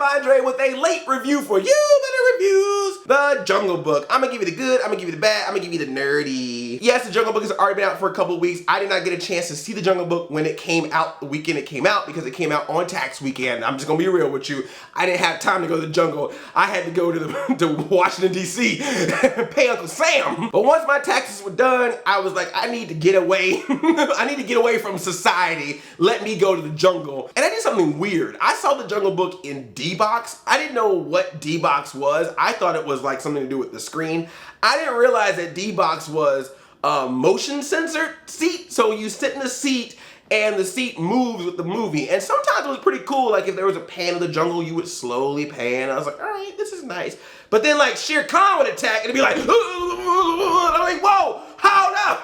Andre with a late review for you that reviews The Jungle Book. I'm gonna give you the good, I'm gonna give you the bad, I'm gonna give you the nerdy. Yes, The Jungle Book has already been out for a couple of weeks. I did not get a chance to see The Jungle Book when it came out, the weekend it came out, because it came out on tax weekend. I'm just gonna be real with you. I didn't have time to go to the jungle. I had to go to Washington, D.C. and pay Uncle Sam. But once my taxes were done, I was like, I need to get away. I need to get away from society. Let me go to the jungle. And I did something weird. I saw The Jungle Book in D-Box. I didn't know what D-Box was. I thought it was like something to do with the screen. I didn't realize that D-Box was a motion censored seat. So you sit in the seat and the seat moves with the movie. And sometimes it was pretty cool. Like if there was a pan of the jungle, you would slowly pan. I was like, all right, this is nice. But then like Shere Khan would attack and it'd be like, I'm like, whoa, hold up.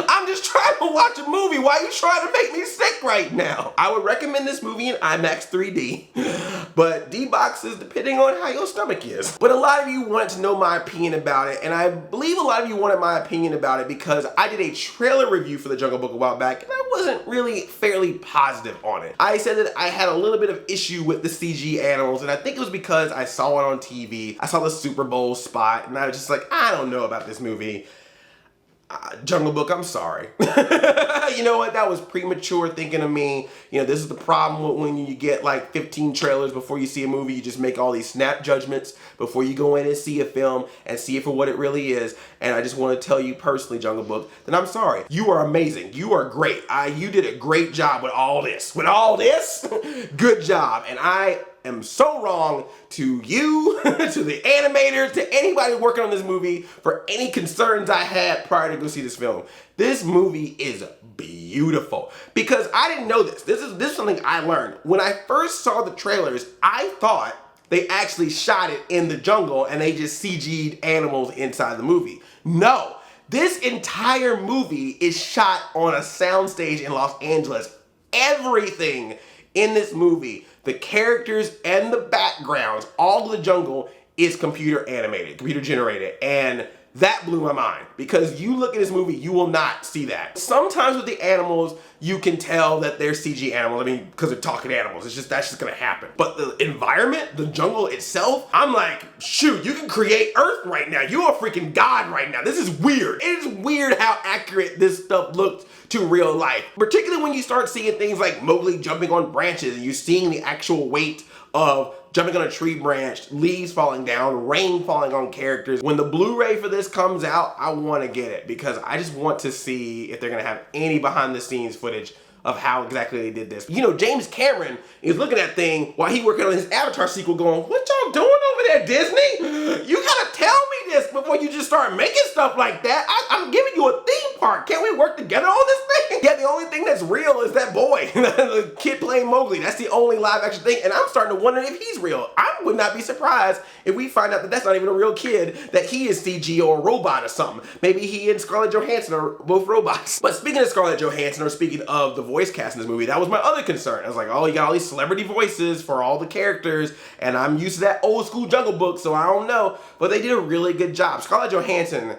I'm just trying to watch a movie. Why are you trying to make me sick right now? I would recommend this movie in IMAX 3D, but D-Box is depending on how your stomach is. But a lot of you wanted to know my opinion about it, and I believe a lot of you wanted my opinion about it because I did a trailer review for The Jungle Book a while back, and I wasn't really fairly positive on it. I said that I had a little bit of issue with the CG animals, and I think it was because I saw it on TV. I saw the Super Bowl spot, and I was just like, I don't know about this movie. Jungle Book, I'm sorry. You know what? That was premature thinking of me. You know, this is the problem when you get like 15 trailers before you see a movie. You just make all these snap judgments before you go in and see a film and see it for what it really is. And I just want to tell you personally, Jungle Book, that I'm sorry. You are amazing. You are great. You did a great job with all this. With all this, good job. And I am so wrong to you, to the animators, to anybody working on this movie for any concerns I had prior to go see this film. This movie is beautiful because I didn't know this. This is something I learned. When I first saw the trailers, I thought they actually shot it in the jungle and they just CG'd animals inside the movie. No, this entire movie is shot on a soundstage in Los Angeles. Everything in this movie, the characters and the backgrounds, all of the jungle is computer animated, computer generated. And that blew my mind because you look at this movie, you will not see that. Sometimes with the animals, you can tell that they're CG animals. I mean, because they're talking animals. That's just gonna happen. But the environment, the jungle itself, I'm like, shoot, you can create Earth right now. You're a freaking god right now. This is weird. It is weird how accurate this stuff looked to real life. Particularly when you start seeing things like Mowgli jumping on branches and you're seeing the actual weight of jumping on a tree branch, leaves falling down, rain falling on characters. When the Blu-ray for this comes out, I want to get it because I just want to see if they're going to have any behind the scenes footage of how exactly they did this. You know, James Cameron is looking at that thing while he working on his Avatar sequel going, what y'all doing over there, Disney? You gotta tell me this before you just start making stuff like that. I'm giving you a theme park. Can't we work together on this thing? Yeah, the only thing that's real is that boy, the kid playing Mowgli. That's the only live action thing. And I'm starting to wonder if he's real. I would not be surprised if we find out that that's not even a real kid, that he is CG or a robot or something. Maybe he and Scarlett Johansson are both robots. But speaking of Scarlett Johansson, or speaking of the voice cast in this movie, that was my other concern. I was like, oh, you got all these celebrity voices for all the characters, and I'm used to that old school Jungle Book, so I don't know. But they did a really good job. Scarlett Johansson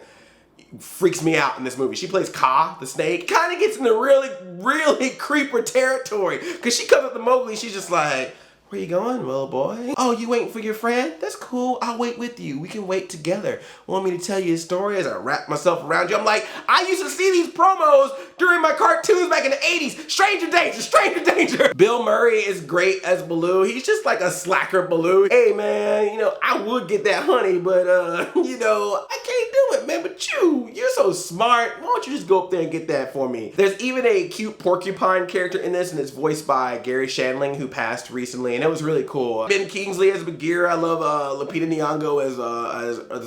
freaks me out in this movie. She plays Ka, the snake. Kind of gets into really creeper territory. Because she comes up to Mowgli, she's just like, where you going, little boy? Oh, you waiting for your friend? That's cool. I'll wait with you. We can wait together. Want me to tell you a story as I wrap myself around you? I'm like, I used to see these promos during my cartoons back in the 80s. Stranger danger, stranger danger. Bill Murray is great as Baloo. He's just like a slacker Baloo. Hey man, you know, I would get that honey, but you know, I can't do it, man. But you're so smart. Why don't you just go up there and get that for me? There's even a cute porcupine character in this, and it's voiced by Gary Shandling, who passed recently. And it was really cool. Ben Kingsley as Bagheera. I love Lupita Nyong'o as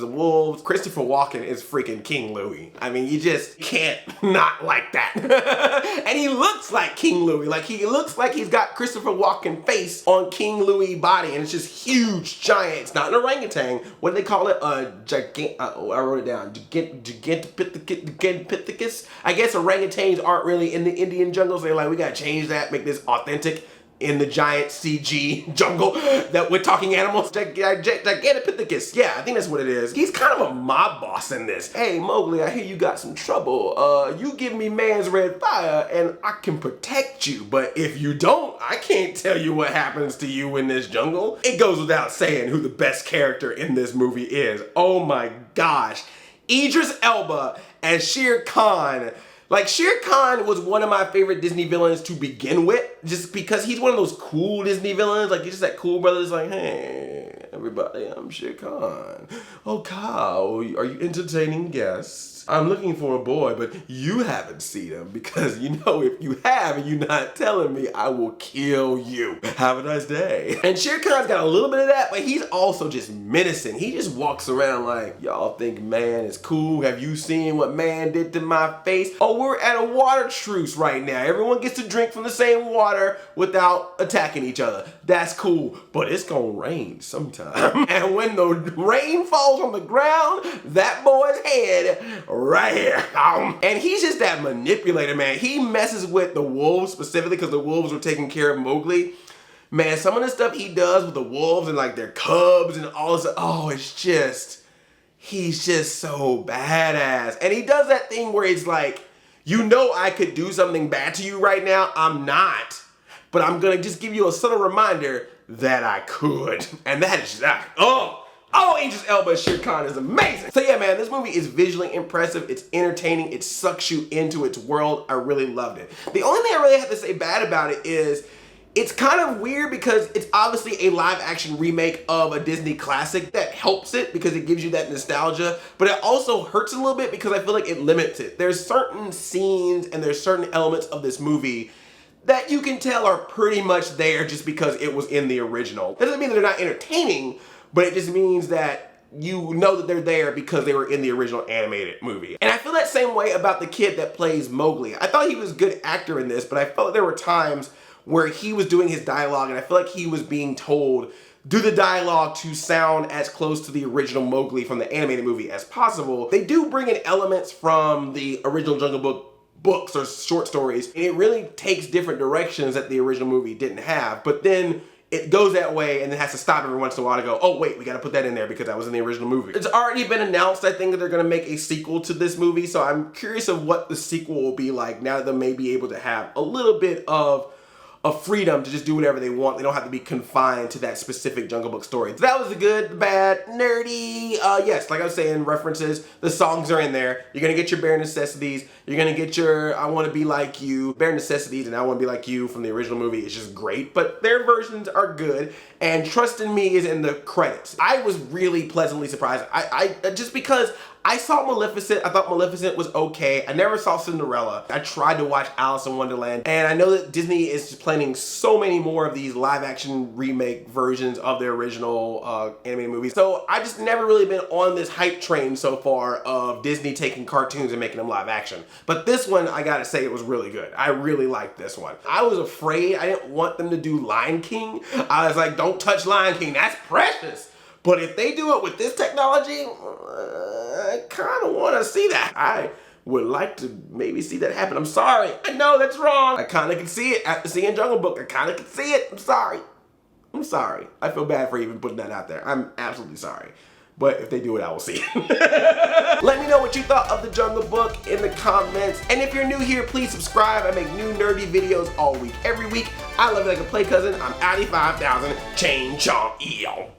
the wolves. Christopher Walken is freaking King Louie. I mean, you just can't not like that. And he looks like King Louie. Like he looks like he's got Christopher Walken face on King Louie body, and it's just huge, giant. It's not an orangutan. What do they call it? Gigant. I wrote it down. Gigantopithecus. I guess orangutans aren't really in the Indian jungles. They're like, we gotta change that, make this authentic. in the giant CG jungle that with talking animals, Gigantopithecus. Yeah, I think that's what it is. He's kind of a mob boss in this. Hey, Mowgli, I hear you got some trouble. You give me man's red fire and I can protect you. But if you don't, I can't tell you what happens to you in this jungle. It goes without saying who the best character in this movie is. Oh my gosh. Idris Elba as Shere Khan. Like, Shere Khan was one of my favorite Disney villains to begin with, just because he's one of those cool Disney villains. Like, he's just that cool brother that's like, hey, everybody, I'm Shere Khan. Oh, cow, are you entertaining guests? I'm looking for a boy, but you haven't seen him, because you know if you have and you're not telling me, I will kill you. Have a nice day. And Shere Khan's got a little bit of that, but he's also just menacing. He just walks around like, y'all think man is cool? Have you seen what man did to my face? Oh, we're at a water truce right now. Everyone gets to drink from the same water without attacking each other. That's cool, but it's gonna rain sometime. And when the rain falls on the ground, that boy's head right here. And he's just that manipulator, man. He messes with the wolves specifically because the wolves were taking care of Mowgli. Man, some of the stuff he does with the wolves and like their cubs and all this, oh, it's just, he's just so badass. And he does that thing where it's like, you know I could do something bad to you right now. I'm not. But I'm gonna just give you a subtle reminder that I could. And that is that. Oh, Idris Elba as Shere Khan is amazing. So yeah, man, this movie is visually impressive. It's entertaining. It sucks you into its world. I really loved it. The only thing I really have to say bad about it is it's kind of weird because it's obviously a live action remake of a Disney classic that helps it because it gives you that nostalgia, but it also hurts a little bit because I feel like it limits it. There's certain scenes and there's certain elements of this movie that you can tell are pretty much there just because it was in the original. That doesn't mean that they're not entertaining, but it just means that you know that they're there because they were in the original animated movie. And I feel that same way about the kid that plays Mowgli. I thought he was a good actor in this, but I felt like there were times where he was doing his dialogue and I feel like he was being told, do the dialogue to sound as close to the original Mowgli from the animated movie as possible. They do bring in elements from the original Jungle Book books or short stories, and it really takes different directions that the original movie didn't have, but then it goes that way and then has to stop every once in a while to go, oh wait, we gotta put that in there because that was in the original movie. It's already been announced, I think, that they're gonna make a sequel to this movie, so I'm curious of what the sequel will be like now that they may be able to have a little bit of freedom to just do whatever they want. They don't have to be confined to that specific Jungle Book story. So that was the good, the bad, nerdy. Yes, like I was saying, references, the songs are in there. You're gonna get your bare necessities. You're gonna get your I Wanna Be Like You, bare necessities, and I Wanna Be Like You from the original movie is just great, but their versions are good, and Trust in Me is in the credits. I was really pleasantly surprised. I just because I saw Maleficent. I thought Maleficent was okay. I never saw Cinderella. I tried to watch Alice in Wonderland, and I know that Disney is planning so many more of these live action remake versions of their original animated movies. So I just never really been on this hype train so far of Disney taking cartoons and making them live action. But this one, I gotta say, it was really good. I really liked this one. I was afraid. I didn't want them to do Lion King. I was like, don't touch Lion King. That's precious. But if they do it with this technology, I kind of want to see that. I would like to maybe see that happen. I'm sorry. I know that's wrong. I kind of can see it after seeing Jungle Book. I kind of can see it. I'm sorry. I'm sorry. I feel bad for even putting that out there. I'm absolutely sorry. But if they do it, I will see it. Let me know what you thought of the Jungle Book in the comments. And if you're new here, please subscribe. I make new nerdy videos all week, every week. I love it like a play cousin. I'm Addy 5000. Chain Chomp Eel.